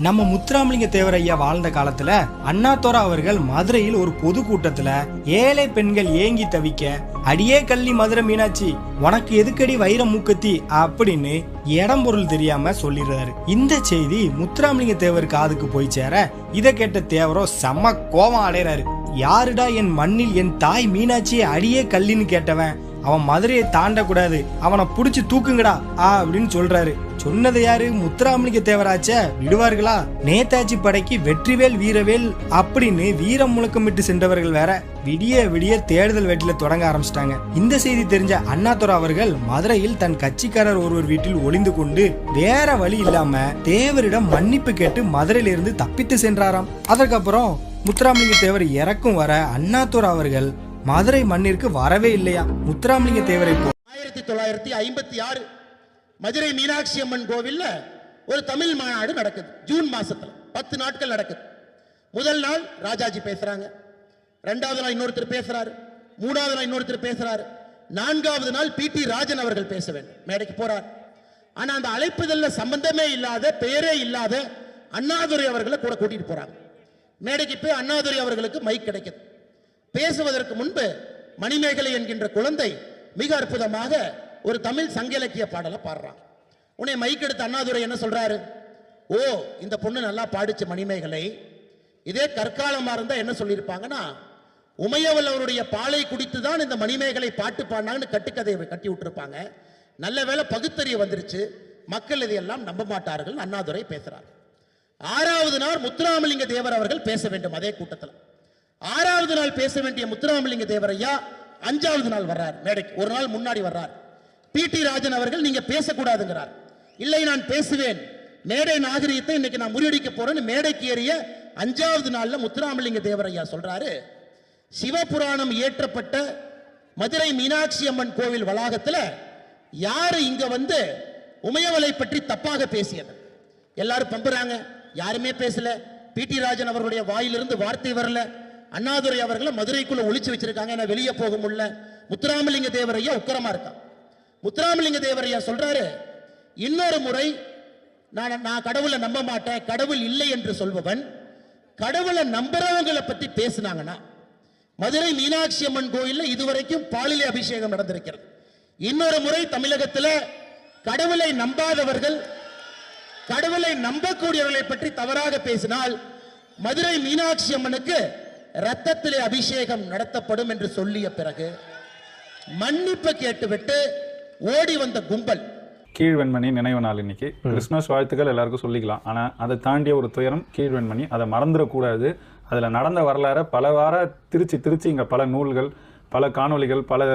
நம்ம முத்துராமலிங்க தேவர் ஐயா வாழ்ந்த காலத்துல அண்ணாதுரை அவர்கள் மதுரையில் ஒரு பொது கூட்டத்துல ஏழை பெண்கள் ஏங்கி தவிக்க, அடியே கள்ளி மதுரை மீனாட்சி உனக்கு எதுக்கடி வைர மூக்கத்தி அப்படின்னு இடம் பொருள் தெரியாம சொல்லிடுறாரு. இந்த செய்தி முத்துராமலிங்க தேவர் காதுக்கு போய் சேர இதை கேட்ட தேவரோ செம்ம கோபம் அடைறாரு. யாருடா என் மண்ணில் என் தாய் மீனாட்சியை அடியே கல்லின்னு கேட்டவன், அவன் மதுரையை தாண்டக்கூடாது, அவனை புடிச்சு தூக்குங்கடா அப்படின்னு சொல்றாரு. சொன்னது யாரு? முத்துராமலிங்க தேவராச்ச விடுவார்களா? நேதாஜி படைக்கு வெற்றிவேல் வீரவேல் அப்படின்னு வீரம் முழக்கமிட்டு சென்றவர்கள் வேற விடிய விடிய தேடுதல் வேட்டில தொடங்க ஆரம்பிச்சிட்டாங்க. இந்த செய்தி தெரிஞ்ச அண்ணாதுரை அவர்கள் மதுரையில் தன் கட்சிக்காரர் ஒருவர் வீட்டில் ஒளிந்து கொண்டு வேற வழி இல்லாம தேவரிடம் மன்னிப்பு கேட்டு மதுரையில இருந்து தப்பித்து சென்றாராம். அதற்கப்புறம் முத்துராமலிங்க தேவர் இறக்கும் வர அண்ணாதுரை அவர்கள் மதுரை மண்ணிற்கு வரவே இல்லையா. முத்துராமலிங்க தேவரை 1956 மதுரை மீனாட்சி அம்மன் கோவில்ல ஒரு தமிழ் மாநாடு நடக்குது. ஜூன் மாசத்துல 10 நாட்கள் நடக்குது. முதல் நாள் ராஜாஜி பேசுறாங்க, 2வது நாள் இன்னொருத்தர் பேசுறாரு, 3வது நாள் இன்னொருத்தர் பேசுறாரு, 4வது நாள் பிடி ராஜன் அவர்கள் பேச வேண்டும், மேடைக்கு போறார். ஆனா அந்த அழைப்புதல்ல சம்பந்தமே இல்லாத, பெயரே இல்லாத அண்ணாதுரை அவர்களை கூட கூட்டிட்டு போறாங்க. மேடைக்கு போய் அண்ணாதுரை அவர்களுக்கு மைக் கிடைக்குது. பேசுவதற்கு முன்பு மணிமேகலை என்கின்ற குழந்தை மிக அற்புதமாக ஒரு தமிழ் சங்க இலக்கிய பாடலை பாடுறான். உன்னை மைக் எடுத்த அண்ணாதுரை என்ன சொல்றாரு? ஓ, இந்த பொண்ணு நல்லா பாடிச்ச மணிமேகலை. இதே கற்காலமா இருந்தா என்ன சொல்லியிருப்பாங்கன்னா, உமையவள் அவருடைய பாலை குடித்து தான் இந்த மணிமேகலை பாட்டு பாடினாங்கன்னு கட்டுக்கதையை கட்டி விட்டுருப்பாங்க. நல்ல வேளை பகுத்தறிய வந்துருச்சு, மக்கள் இதையெல்லாம் நம்ப மாட்டார்கள். அண்ணாதுரை பேசுறார். 6வது நாள் முத்துராமலிங்க தேவர் அவர்கள் பேச வேண்டும். அதே கூட்டத்தில் 6வது நாள் பேச வேண்டிய முத்துராமலிங்க தேவர் ஐயா 5வது நாள் வர்றார். மேடைக்கு ஒரு நாள் முன்னாடி வர்றார். பிடி ராஜன் அவர்கள் நீங்க பேசக்கூடாதுங்கிறார். இல்லை, நான் பேசுவேன், மேடை நாகரிகத்தை இன்னைக்கு நான் முறியடிக்க போறேன்னு மேடைக்கு ஏறிய 5வது நாள்ல முத்துராமலிங்க தேவர் ஐயா சொல்றாரு, சிவபுராணம் இயற்றப்பட்ட மதுரை மீனாட்சி அம்மன் கோவில் வளாகத்தில் யாரு இங்க வந்து உமையவளை பற்றி தப்பாக பேசியது? எல்லாரும் பம்புறாங்க, யாருமே பேசல. பிடி ராஜன் அவர்களுடைய வாயிலிருந்து வார்த்தை வரல. அண்ணாதுரை அவர்களை மதுரைக்குள்ள ஒளிச்சு வச்சிருக்காங்க, நான் வெளியே போக முடியல. முத்துராமலிங்க தேவர் ஐயா உக்கரமா இருக்கான். முத்துராமலிங்க தேவர் ஐயா சொல்றாரு, இன்னொரு முறை நான் கடவுளை நம்ப மாட்டேன், கடவுள் இல்லை என்று சொல்பவன் கடவுளை நம்புறவங்களை பத்தி பேசினாங்கன்னா, மதுரை மீனாட்சி அம்மன் கோயில்ல இதுவரைக்கும் பாலிலே அபிஷேகம் நடந்திருக்கிறது. இன்னொரு முறை தமிழகத்தில் கடவுளை நம்பாதவர்கள் கடவுளை நம்பக்கூடியவர்களை பற்றி தவறாக பேசினால் மதுரை மீனாட்சி அம்மனுக்கு ரத்தத்திலே அபிஷேகம் நடத்தப்படும் என்று சொல்லிய பிறகு மன்னிப்பு கேட்டுவிட்டு ஓடி வந்த கும்பல். கீழ்வெண்மணி நினைவு நாள் இன்னைக்கு. கிறிஸ்துமஸ் வாழ்த்துக்கள் எல்லாருக்கும் சொல்லிக்கலாம். ஆனா அதை தாண்டிய ஒரு துயரம் கீழ்வெண்மணி. அதை மறந்துடக்கூடாது. அதுல நடந்த வரலாறு பல வார திருச்சி இங்க பல நூல்கள், பல காணொலிகள், பல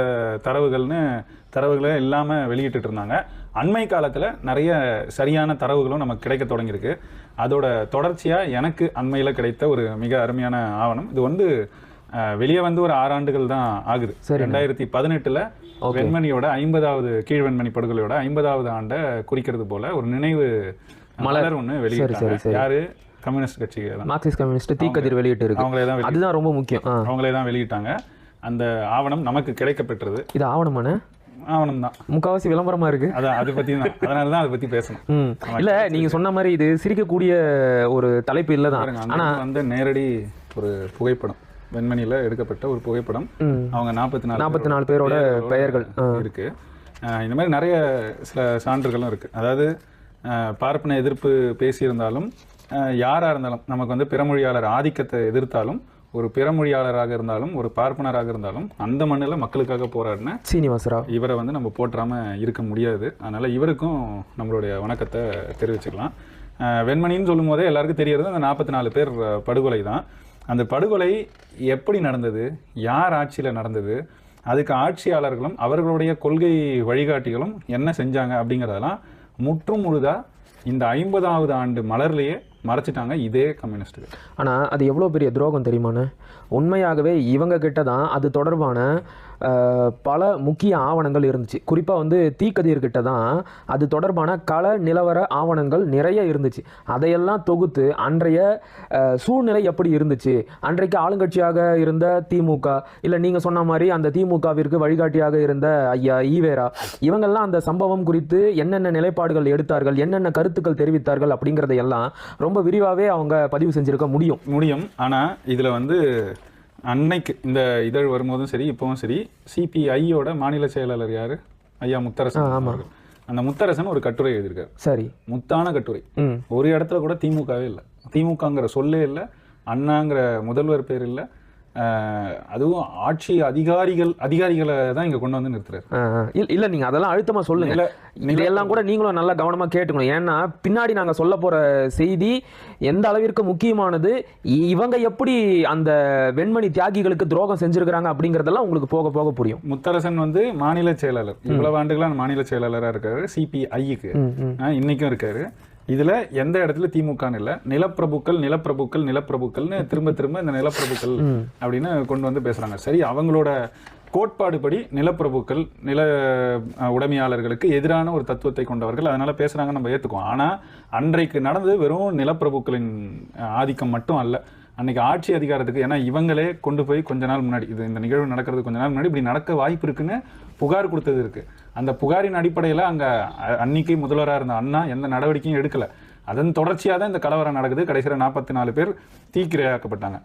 தரவுகளை இல்லாமல் வெளியிட்டு இருந்தாங்க. அண்மை காலத்தில் நிறைய சரியான தரவுகளும் நமக்கு கிடைக்க தொடங்கியிருக்கு. அதோட தொடர்ச்சியாக எனக்கு அண்மையில் கிடைத்த ஒரு மிக அருமையான ஆவணம். இது வந்து வெளியே வந்து ஒரு 6 ஆண்டுகள் தான் ஆகுது. 2018 வெண்மணியோட 50வது கீழ்வெண்மணி படுகொலையோட 50வது ஆண்டை குறிக்கிறது போல ஒரு நினைவு மலர் ஒன்று வெளியிட்டாங்க. யாரு? கம்யூனிஸ்ட் கட்சி, மார்க்சிஸ்ட் கம்யூனிஸ்ட் தீக்கதிர் வெளியிட்டு இருக்கு. அதுதான் ரொம்ப முக்கியம். அவங்களே தான் வெளியிட்டாங்க. அந்த ஆவணம் நமக்கு கிடைக்கப்பெற்றது. இது ஆவணமான ஆவணம் தான், முக்காவாசி விளம்பரமா இருக்கு. அதை பத்தி தான், அதனால தான் அதை பத்தி பேசணும். இல்ல, நீங்க சொன்ன மாதிரி இது சிரிக்கக்கூடிய ஒரு தலைப்பு இல்லதான். ஆனா வந்து நேரடி ஒரு புகைப்படம், வெண்மணியில எடுக்கப்பட்ட ஒரு புகைப்படம். அவங்க 44 பேரோட பெயர்கள் இருக்கு. இந்த மாதிரி நிறைய சில சான்றுகளும் இருக்கு. அதாவது பார்ப்பன எதிர்ப்பு பேசியிருந்தாலும், யாரா இருந்தாலும், நமக்கு வந்து பிறமொழியாளர் ஆதிக்கத்தை எதிர்த்தாலும், ஒரு பிறமொழியாளராக இருந்தாலும், ஒரு பார்ப்பனராக இருந்தாலும், அந்த மண்ணில் மக்களுக்காக போராடின சீனிவாசராவ் இவரை வந்து நம்ம போற்றாம இருக்க முடியாது. அதனால இவருக்கும் நம்மளுடைய வணக்கத்தை தெரிவிச்சுக்கலாம். வெண்மணின்னு சொல்லும் போதே எல்லாருக்கும் தெரியறது அந்த 44 பேர் படுகொலை தான். அந்த படுகொலை எப்படி நடந்தது, யார் ஆட்சியில் நடந்தது, அதுக்கு ஆட்சியாளர்களும் அவர்களுடைய கொள்கை வழிகாட்டிகளும் என்ன செஞ்சாங்க அப்படிங்கிறதெல்லாம் முற்றும் முழுதா இந்த 50வது ஆண்டு மலர்லேயே மறைச்சிட்டாங்க இதே கம்யூனிஸ்டுகள். ஆனால் அது எவ்வளோ பெரிய துரோகம் தெரியுமாண்ணே? உண்மையாகவே இவங்க கிட்ட தான் அது தொடர்பான பல முக்கிய ஆவணங்கள் இருந்துச்சு. குறிப்பாக வந்து தீக்கதிர்கிட்ட தான் அது தொடர்பான கள நிலவர ஆவணங்கள் நிறைய இருந்துச்சு. அதையெல்லாம் தொகுத்து அன்றைய சூழ்நிலை எப்படி இருந்துச்சு, அன்றைக்கு ஆளுங்கட்சியாக இருந்த திமுக, இல்லை நீங்கள் சொன்ன மாதிரி அந்த திமுகவிற்கு வழிகாட்டியாக இருந்த ஐயா ஈவேரா, இவங்கெல்லாம் அந்த சம்பவம் குறித்து என்னென்ன நிலைப்பாடுகள் எடுத்தார்கள், என்னென்ன கருத்துக்கள் தெரிவித்தார்கள் அப்படிங்கிறதையெல்லாம் ரொம்ப விரிவாகவே அவங்க பதிவு செஞ்சிருக்க முடியும். ஆனால் இதில் வந்து அன்னைக்கு இந்த இதழ் வரும்போதும் சரி இப்பவும் சரி சிபிஐயோட மாநில செயலாளர் யாரு, ஐயா முத்தரசன் அவர்கள். அந்த முத்தரசன் ஒரு கட்டுரை எழுதியிருக்காரு. சரி, முத்தான கட்டுரை. ஒரு இடத்துல கூட திமுகவே இல்லை, திமுகங்கிற சொல்லே இல்லை, அண்ணாங்கிற முதல்வர் பேர் இல்லை, அதுவும் ஆட்சி அதிகாரிகளை தான் இங்க கொண்டு வந்து நிறுத்துறாரு. இல்ல நீங்க அதெல்லாம் அழுத்தமா சொல்லுங்க. இதெல்லாம் கூட நீங்களும் நல்லா கவனமா கேட்டுக்கணும். ஏன்னா பின்னாடி நாங்க சொல்ல போற செய்தி எந்த அளவிற்கு முக்கியமானது, இவங்க எப்படி அந்த வெண்மணி தியாகிகளுக்கு துரோகம் செஞ்சிருக்கிறாங்க அப்படிங்கறதெல்லாம் உங்களுக்கு போக போக புரியும். முத்தரசன் வந்து மாநில செயலாளர், இவ்வளவு ஆண்டுகளா மாநில செயலாளரா இருக்காரு சிபிஐக்கு, இன்னைக்கும் இருக்காரு. இதுல எந்த இடத்துல திமுகன்னு இல்ல, நிலப்பிரபுக்கள்னு திரும்ப இந்த நிலப்பிரபுக்கள் அப்படின்னு கொண்டு வந்து பேசுறாங்க. சரி, அவங்களோட கோட்பாடு படி நிலப்பிரபுக்கள் நில உடைமையாளர்களுக்கு எதிரான ஒரு தத்துவத்தை கொண்டவர்கள், அதனால பேசுறாங்க, நம்ம ஏத்துக்குவோம். ஆனா அன்றைக்கு நடந்தது வெறும் நிலப்பிரபுக்களின் ஆதிக்கம் மட்டும் அல்ல. அன்னைக்கு ஆட்சி அதிகாரத்துக்கு, ஏன்னா இவங்களே கொண்டு போய் கொஞ்ச நாள் முன்னாடி, இந்த நிகழ்வு நடக்கிறது கொஞ்ச நாள் முன்னாடி இப்படி நடக்க வாய்ப்பு இருக்குன்னு புகார் கொடுத்தது இருக்கு. அந்த புகாரின் அடிப்படையில் அங்க அன்னைக்கு முதல்வராக இருந்த அண்ணா எந்த நடவடிக்கையும் எடுக்கல. அதன் தொடர்ச்சியாக தான் இந்த கலவரம் நடக்குது. கடைசியில் 44 பேர் தீக்கிரையாக்கப்பட்டாங்க.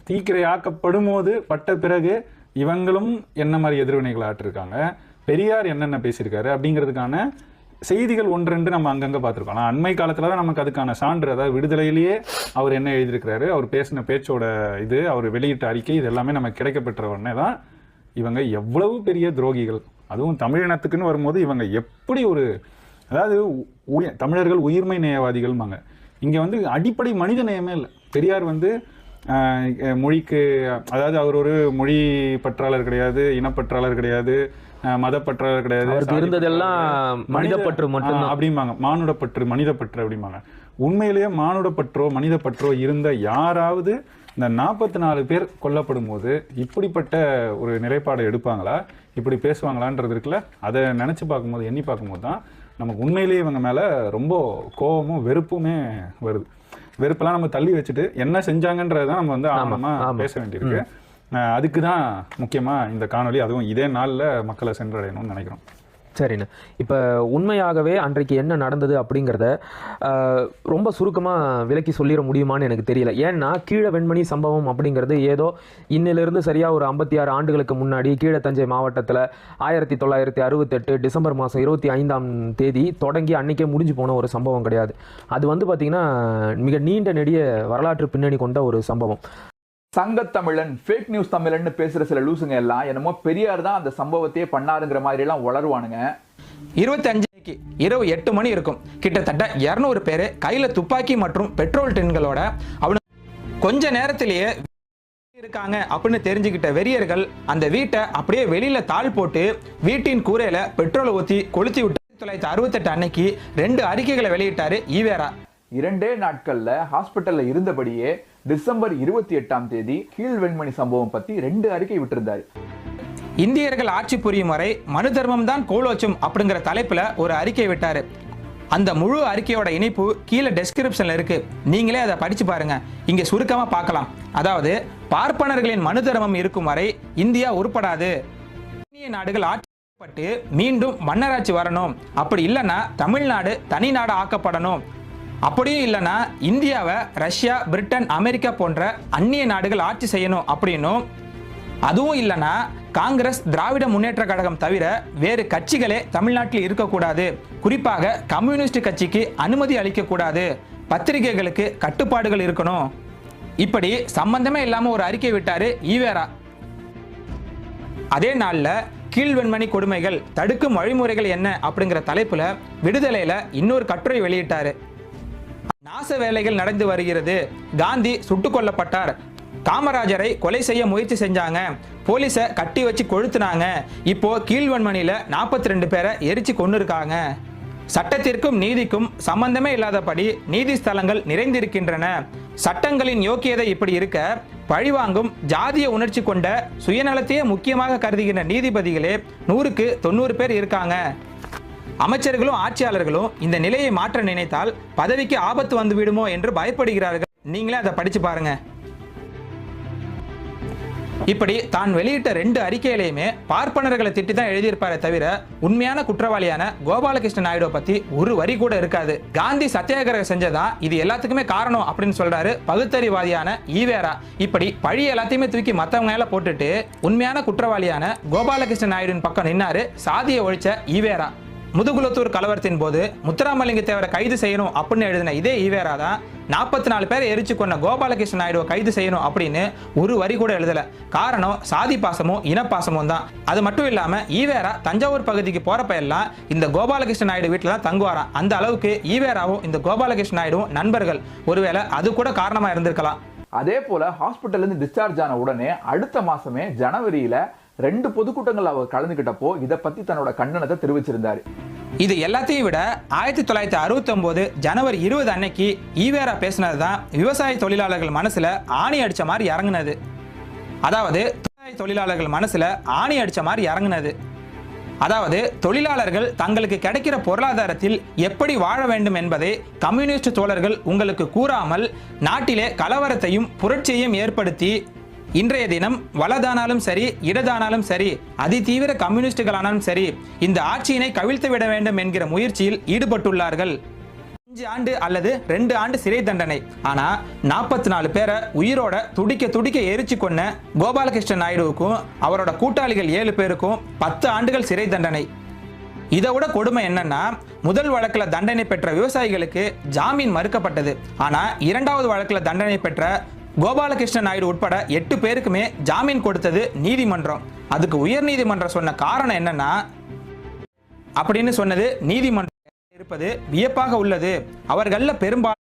தீக்கிரையாக்கப்படும் போது பட்ட பிறகு இவங்களும் என்ன மாதிரி எதிர்வினைகளை ஆட்டிருக்காங்க, பெரியார் என்னென்ன பேசியிருக்காரு அப்படிங்கிறதுக்கான செய்திகள் ஒன்றென்று நம்ம அங்கங்கே பார்த்துருக்கோம். ஆனால் அண்மை காலத்தில் தான் நமக்கு அதுக்கான சான்று, அதாவது விடுதலையிலேயே அவர் என்ன எழுதியிருக்கிறாரு, அவர் பேசின பேச்சோட இது, அவர் வெளியிட்ட அறிக்கை, இது எல்லாமே நமக்கு கிடைக்கப்பெற்ற உடனே தான் இவங்க எவ்வளவு பெரிய துரோகிகள், அதுவும் தமிழினத்துக்குன்னு வரும்போது இவங்க எப்படி ஒரு, அதாவது தமிழர்கள் உயிர்மை நேயவாதிகள்மாங்க. இங்கே வந்து அடிப்படை மனித நேயமே இல்லை. பெரியார் வந்து மொழிக்கு, அதாவது அவர் ஒரு மொழி பற்றாளர் கிடையாது, இனப்பற்றாளர் கிடையாது, மதப்பற்றாளர் கிடையாது, இருந்ததெல்லாம் மனிதப்பற்று மட்டும் அப்படிம்பாங்க. மானுடப்பற்று, மனிதப்பற்று அப்படிம்பாங்க. உண்மையிலேயே மானுடப்பற்றோ மனிதப்பற்றோ இருந்த யாராவது இந்த 44 பேர் கொல்லப்படும் போது இப்படிப்பட்ட ஒரு நிலைப்பாடை எடுப்பாங்களா, இப்படி பேசுவாங்களான்றது இருக்குல்ல, அதை நினைச்சு பார்க்கும்போது, எண்ணி பார்க்கும்போது தான் நமக்கு உண்மையிலேயே இவங்க மேல ரொம்ப கோபமும் வெறுப்புமே வருது. வெறுப்பெல்லாம் நம்ம தள்ளி வச்சுட்டு என்ன செஞ்சாங்கன்றதான் நம்ம வந்து ஆழமா பேச வேண்டியிருக்கு. அதுக்கு தான் முக்கியமா இந்த காணொலி, அதுவும் இதே நாளில் மக்களை சென்றடையணும்னு நினைக்கிறோம். சரிண்ணே, இப்போ உண்மையாகவே அன்றைக்கு என்ன நடந்தது அப்படிங்கிறத ரொம்ப சுருக்கமாக விலக்கி சொல்லிட முடியுமான்னு எனக்கு தெரியல. ஏன்னா கீழ வெண்மணி சம்பவம் அப்படிங்கிறது ஏதோ இன்னிலிருந்து சரியாக ஒரு 56 ஆண்டுகளுக்கு முன்னாடி கீழத்தஞ்சை மாவட்டத்தில் 1968 டிசம்பர் மாதம் 25ஆம் தேதி தொடங்கி அன்றைக்கே முடிஞ்சு போன ஒரு சம்பவம் கிடையாது. அது வந்து பார்த்திங்கன்னா மிக நீண்ட நெடிய வரலாற்று பின்னணி கொண்ட ஒரு சம்பவம். சங்கத்தமிழன், ஃபேக் நியூஸ் தமிழன் பேசுற சில லூசுங்க எல்லாம் என்னமோ பெரியார் தான் அந்த சம்பவத்தையே பண்ணாருங்கிற மாதிரி எல்லாம் வளருவானுங்க. 25 இரவு 8 மணி இருக்கும். கிட்டத்தட்ட 200 பேர் கையில துப்பாக்கி மற்றும் பெட்ரோல் டின்களோட அவனுக்கு கொஞ்ச நேரத்திலேயே இருக்காங்க அப்படின்னு தெரிஞ்சுக்கிட்ட வெறியர்கள் அந்த வீட்டை அப்படியே வெளியில தாள் போட்டு வீட்டின் கூரையில பெட்ரோலை ஊற்றி கொளுத்தி விட்டு 1968 அன்னைக்கு 2 அறிக்கைகளை வெளியிட்டாரு ஈவேரா. 2 நாட்கள்ல ஹாஸ்பிட்டல்ல இருந்தபடியே டிசம்பர் 28ஆம் தேதி கீழ் வெண்மணி சம்பவம் பத்தி 2 அறிக்கை விட்டிருந்தாரு. இந்தியர்கள் ஆட்சி புரியும் வரை மனு தர்மம் தான் கோலோச்சும் அப்படிங்கிற தலைப்புல ஒரு அறிக்கை விட்டாரு. அந்த முழு அறிக்கையோட இணைப்பு கீழே டெஸ்கிரிப்ஷன்ல இருக்கு, நீங்களே அதை படிச்சு பாருங்க. இங்க சுருக்கமா பார்க்கலாம். அதாவது, பார்ப்பனர்களின் மனு தர்மம் இருக்கும் வரை இந்தியா உருப்படாது, இந்திய நாடுகள் ஆட்சிப்பட்டு மீண்டும் மன்னராட்சி வரணும், அப்படி இல்லைன்னா தமிழ்நாடு தனி நாடு ஆக்கப்படணும், அப்படியும் இல்லைன்னா இந்தியாவை ரஷ்யா, பிரிட்டன், அமெரிக்கா போன்ற அந்நிய நாடுகள் ஆட்சி செய்யணும் அப்படின்னும், அதுவும் இல்லைன்னா காங்கிரஸ், திராவிட முன்னேற்ற கழகம் தவிர வேறு கட்சிகளே தமிழ்நாட்டில் இருக்கக்கூடாது, குறிப்பாக கம்யூனிஸ்ட் கட்சிக்கு அனுமதி அளிக்கக்கூடாது, பத்திரிகைகளுக்கு கட்டுப்பாடுகள் இருக்கணும், இப்படி சம்பந்தமே இல்லாம ஒரு அறிக்கை விட்டாரு ஈவேரா. அதே நாள்ல கீழ்வெண்மணி கொடுமைகள் தடுக்கும் வழிமுறைகள் என்ன அப்படிங்கிற தலைப்புல விடுதலையில இன்னொரு கட்டுரை வெளியிட்டாரு. நாச வேலைகள் நடந்து வருகிறது, காந்தி சுட்டுக் கொல்லப்பட்டார், காமராஜரை கொலை செய்ய முயற்சி செஞ்சாங்க, போலீஸை கட்டி வச்சு கொளுத்துனாங்க, இப்போ கீழ்வெண்மணியில 42 பேரை எரிச்சு கொண்டு இருக்காங்க, சட்டத்திற்கும் நீதிக்கும் சம்பந்தமே இல்லாதபடி நீதி ஸ்தலங்கள் நிறைந்திருக்கின்றன. சட்டங்களின் யோக்கியதை இப்படி இருக்க பழிவாங்கும் ஜாதிய உணர்ச்சி கொண்ட சுயநலத்தையே முக்கியமாக கருதுகின்ற நீதிபதிகளே 100க்கு 90 பேர் இருக்காங்க. அமைச்சர்களும் ஆட்சியாளர்களும் இந்த நிலையை மாற்ற நினைத்தால் பதவிக்கு ஆபத்து வந்து விடுமோ என்று பயப்படுகிறார்கள். நீங்களே அதை படிச்சு பாருங்க. இப்படி தான் வெளியிட்ட 2 அறிக்கையிலையுமே பார்ப்பனர்களை திட்டி தான் எழுதியிருப்பாரே தவிர உண்மையான குற்றவாளியான கோபாலகிருஷ்ண நாயுடு பத்தி ஒரு வரி கூட இருக்காது. காந்தி சத்தியாகிரகம் செஞ்சதா இது எல்லாத்துக்குமே காரணம் அப்படின்னு சொல்றாரு பகுத்தறிவாதியான ஈவேரா. இப்படி பழி எல்லாத்தையுமே தூக்கி மத்தவங்க மேல போட்டுட்டு உண்மையான குற்றவாளியான கோபாலகிருஷ்ண நாயுடுவின் பக்கம் நின்னாரு சாதியை ஒழிச்ச ஈவேரா. முதுகுலத்தூர் கலவரத்தின் போது முத்துராமலிங்க தேவரை கைது செய்யணும் அப்படின்னு எழுதின இதே ஈவேரா தான் 44 பேரை எரிச்சு கொண்ட கோபாலகிருஷ்ண நாயுடுவை கைது செய்யணும் அப்படின்னு ஒரு வரி கூட எழுதல. காரணம் சாதி பாசமும் இனப்பாசமும் தான். அது மட்டும் இல்லாம ஈவேரா தஞ்சாவூர் பகுதிக்கு போறப்ப எல்லாம் இந்த கோபாலகிருஷ்ண நாயுடு வீட்டில் தான் தங்குவாராம். அந்த அளவுக்கு ஈவேராவும் இந்த கோபாலகிருஷ்ண நாயுடுவும் நண்பர்கள். ஒருவேளை அது கூட காரணமா இருந்திருக்கலாம். அதே போல ஹாஸ்பிட்டல்ல இருந்து டிஸ்சார்ஜ் ஆன உடனே அடுத்த மாசமே ஜனவரியில 2 பொதுக்கூட்டங்கள் அவர் கலந்துகிட்டப்போ இதை பத்தி தன்னோட கண்டனத்தை தெரிவிச்சிருந்தாரு. இது எல்லாத்தையும் விட 1969 ஜனவரி 20 அன்னைக்கு ஈவேரா பேசினது தான் விவசாய தொழிலாளர்கள் மனசுல ஆணி அடிச்ச மாதிரி இறங்குனது. அதாவது தொழிலாளர்கள் மனசுல ஆணி அடிச்ச மாதிரி இறங்குனது. அதாவது தொழிலாளர்கள் தங்களுக்கு கிடைக்கிற பொருளாதாரத்தில் எப்படி வாழ வேண்டும் என்பதை கம்யூனிஸ்ட் தோழர்கள் உங்களுக்கு கூறாமல் நாட்டிலே கலவரத்தையும் புரட்சியையும் ஏற்படுத்தி இன்றைய தினம் வலதானாலும் சரி இடதானாலும் சரி அதிதீவிர கம்யூனிஸ்டுகளானாலும் சரி இந்த ஆட்சியினை கவிழ்த்து விட வேண்டும் என்கிற முயற்சியில் ஈடுபட்டுள்ளார்கள். 5 ஆண்டு அல்லது 2 ஆண்டு சிறை தண்டனை. ஆனா 44 பேரை உயிரோட துடிக்க எரிச்சு கொன்ன கோபாலகிருஷ்ண நாயுடுவுக்கும் அவரோட கூட்டாளிகள் 7 பேருக்கும் 10 ஆண்டுகள் சிறை தண்டனை. இதை விட கொடுமை என்னன்னா முதல் வழக்குல தண்டனை பெற்ற விவசாயிகளுக்கு ஜாமீன் மறுக்கப்பட்டது. ஆனா 2வது வழக்குல தண்டனை பெற்ற கோபாலகிருஷ்ண நாயுடு உட்பட 8 பேருக்குமே ஜாமீன் கொடுத்தது நீதிமன்றம். அதுக்கு உயர் நீதிமன்றம் சொன்ன காரணம் என்னன்னா அப்படின்னு சொன்னது நீதிமன்றம் இருப்பது வியப்பாக உள்ளது. அவர்கள பெரும்பாலும்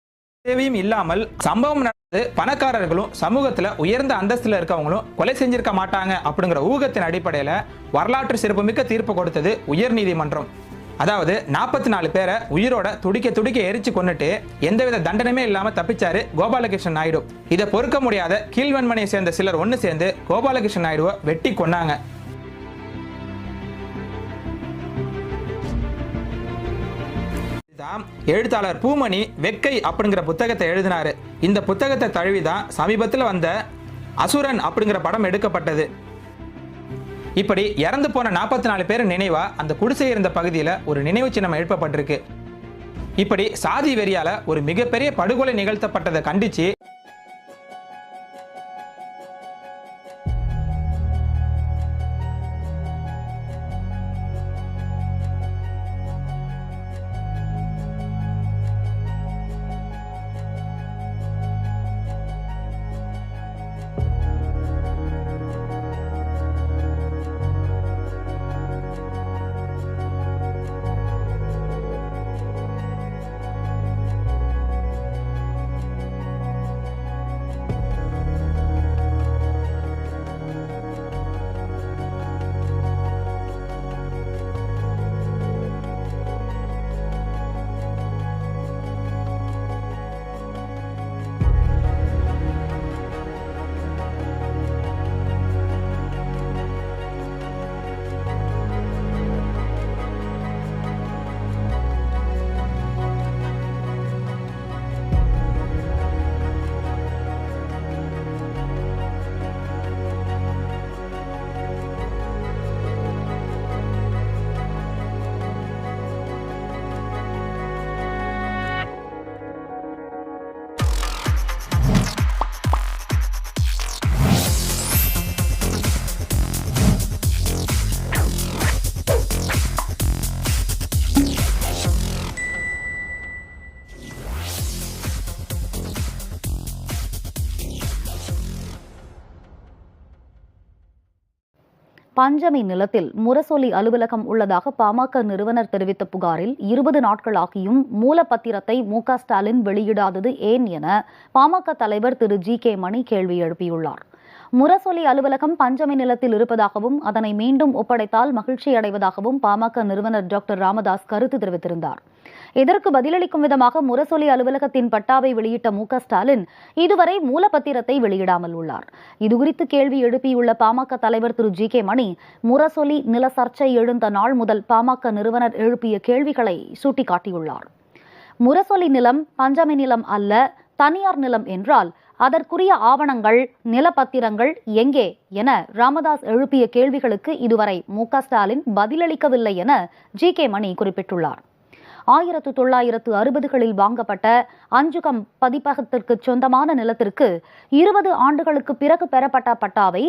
தேவையும் இல்லாமல் சம்பவம் நடந்து பணக்காரர்களும் சமூகத்துல உயர்ந்த அந்தஸ்துல இருக்கவங்களும் கொலை செஞ்சிருக்க மாட்டாங்க அப்படிங்கிற ஊகத்தின் அடிப்படையில வரலாற்று சிறப்புமிக்க தீர்ப்பு கொடுத்தது உயர் நீதிமன்றம். அதாவது 44 பேரை உயிரோட துடிக்க எரிச்சு கொன்னுட்டு எந்தவித தண்டனையுமே இல்லாம தப்பிச்சாரு கோபாலகிருஷ்ண நாயுடு. இதை பொறுக்க முடியாத கீழ்வன்மனையை சேர்ந்த சிலர் ஒன்னு சேர்ந்து கோபாலகிருஷ்ண நாயுடுவை வெட்டி கொன்னாங்க. எழுத்தாளர் பூமணி வெக்கை அப்படிங்கிற புத்தகத்தை எழுதினாரு. இந்த புத்தகத்தை தழுவிதான் சமீபத்தில் வந்த அசுரன் அப்படிங்கிற படம் எடுக்கப்பட்டது. இப்படி இறந்து போன 44 பேர் நினைவா அந்த குடிசை இருந்த பகுதியில் ஒரு நினைவு சின்னம் எழுப்பப்பட்டிருக்கு. இப்படி சாதி வெறியால ஒரு மிகப்பெரிய படுகொலை நிகழ்த்தப்பட்டதை கண்டிச்சு பஞ்சமி நிலத்தில் முரசொலி அலுவலகம் உள்ளதாக பாமக நிறுவனர் தெரிவித்த புகாரில் 20 நாட்களாகியும் மூலப்பத்திரத்தை மு.க. ஸ்டாலின் வெளியிடாதது ஏன் என பாமக தலைவர் திரு ஜி.கே. மணி கேள்வி எழுப்பியுள்ளார். முரசொலி அலுவலகம் பஞ்சமி நிலத்தில் இருப்பதாகவும் அதனை மீண்டும் ஒப்படைத்தால் மகிழ்ச்சி அடைவதாகவும் பாமக நிறுவனர் டாக்டர் ராமதாஸ் கருத்து தெரிவித்திருந்தார். இதற்கு பதிலளிக்கும் விதமாக முரசொலி அலுவலகத்தின் பட்டாவை வெளியிட்ட மு.க.ஸ்டாலின் இதுவரை மூலப்பத்திரத்தை வெளியிடாமல் உள்ளார். இதுகுறித்து கேள்வி எழுப்பியுள்ள பாமக தலைவர் திரு ஜி.கே. மணி, முரசொலி நில சர்ச்சை எழுந்த நாள் முதல் பாமக நிறுவனர் எழுப்பிய கேள்விகளை சுட்டிக்காட்டியுள்ளார். முரசொலி நிலம் பஞ்சமி நிலம் அல்ல, தனியார் நிலம் என்றால் அதற்குரிய ஆவணங்கள், நிலப்பத்திரங்கள் எங்கே என ராமதாஸ் எழுப்பிய கேள்விகளுக்கு இதுவரை மு.க.ஸ்டாலின் பதிலளிக்கவில்லை என ஜி.கே. மணி குறிப்பிட்டுள்ளார். 1960களில் வாங்கப்பட்ட அஞ்சுகம் பதிப்பகத்திற்கு சொந்தமான நிலத்திற்கு 20 ஆண்டுகளுக்கு பிறகு பெறப்பட்ட பட்டாவை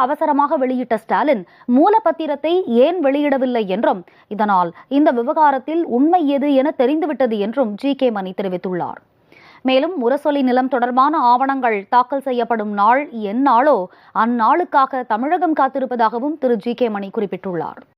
அவசரமாக வெளியிட்ட ஸ்டாலின் மூலப்பத்திரத்தை ஏன் வெளியிடவில்லை என்றும், இதனால் இந்த விவகாரத்தில் உண்மை எது என தெரிந்துவிட்டது என்றும் ஜி.கே. மணி தெரிவித்துள்ளார். மேலும் முரசொலி நிலம் தொடர்பான ஆவணங்கள் தாக்கல் செய்யப்படும் நாள் எந்நாளோ அந்நாளுக்காக தமிழகம் காத்திருப்பதாகவும் திரு ஜி.கே. மணி குறிப்பிட்டுள்ளார்.